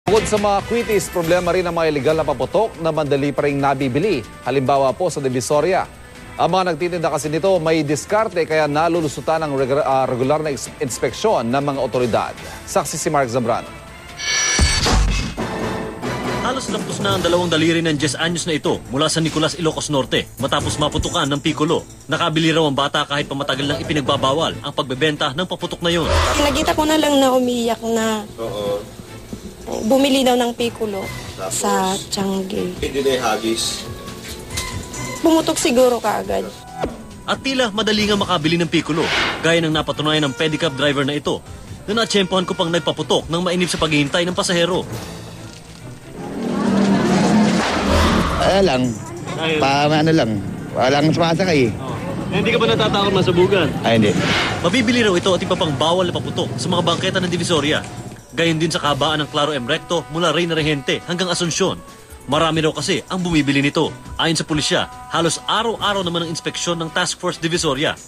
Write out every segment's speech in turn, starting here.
Bukod sa mga quitis, problema rin ang mga illegal na paputok na mandali pa rin nabibili. Halimbawa po sa Divisoria. Ang mga nagtitinda kasi nito may diskarte kaya nalulusutan ng regular na inspeksyon ng mga otoridad. Saksi si Mark Zambrano. Halos lampos na ang dalawang daliri ng 10 anyos na ito mula sa Nicolas, Ilocos Norte matapos maputukan ng Piccolo. Nakabili raw ang bata kahit pamatagal nang ipinagbabawal ang pagbebenta ng paputok na yon. Nakita ko na lang na umiyak na bumili daw ng Piccolo sa Tiangge. Hindi na hagis. Pumutok siguro kaagad. At tila madali nga makabili ng Piccolo, gaya ng napatunayan ng pedicab driver na ito na natsyempohan ko pang nagpaputok ng mainip sa paghihintay ng pasahero. Lang, ano lang, walang sumasakay. Hindi ka ba natatakot masubugan? Ay, hindi. Mabibili raw ito at iba pang bawal na paputok sa mga bangketa ng Divisoria. Gayon din sa kahabaan ng Claro M. Recto mula Reyna Regente hanggang Asuncion. Marami raw kasi ang bumibili nito. Ayon sa pulisya, halos araw-araw naman ang inspeksyon ng Task Force Divisoria.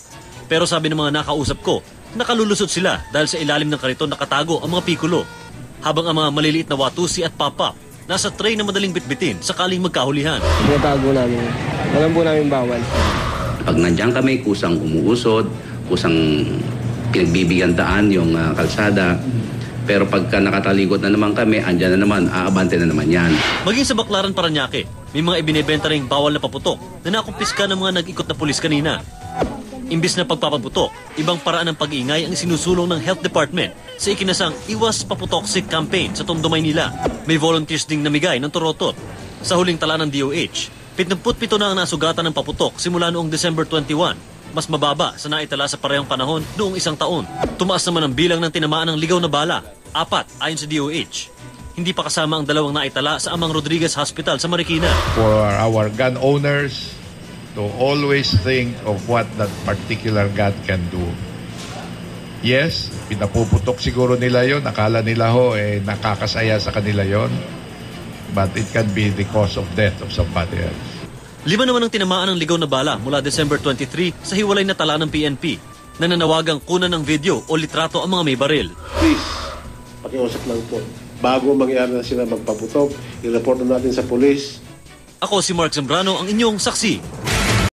Pero sabi ng mga nakausap ko, nakalulusot sila dahil sa ilalim ng kariton nakatago ang mga Piccolo. Habang ang mga maliliit na watusi at pop-up nasa tray na madaling bitbitin sakaling magkahulihan. Tinatago namin. Alam po namin bawal. Pag nandiyan kami, kusang umuusod, kusang pinagbibigyan daan yung kalsada. Pero pagka nakatalikod na naman kami, andyan na naman, aabante na naman yan. Maging sa Baclaran, Parañaque, may mga ibinebenta ring bawal na paputok na nakumpiska ng mga nag-ikot na pulis kanina. Imbis na pagpapaputok, ibang paraan ng pag-iingay ang sinusulong ng Health Department sa ikinasang Iwas Paputoxic Campaign sa Tondo, Maynila. May volunteers ding namigay ng turotot. Sa huling tala ng DOH, 77 na ang nasugatan ng paputok simula noong December 21. Mas mababa sa naitala sa parehong panahon noong isang taon. Tumaas naman ang bilang ng tinamaan ng ligaw na bala, 4 ayon sa DOH. Hindi pa kasama ang dalawang naitala sa Amang Rodriguez Hospital sa Marikina. For our gun owners to always think of what that particular gun can do. Yes, pinapuputok siguro nila yon, akala nila nakakasaya sa kanila yon, but it can be the cause of death of somebody else. 5 naman ang tinamaan ng ligaw na bala mula December 23 sa hiwalay na tala ng PNP na nanawagang kunan ng video o litrato ang mga may baril. Please, pakiusap lang po. Bago mangyari na sila magpaputok, i-report na natin sa police. Ako si Mark Zambrano, ang inyong saksi.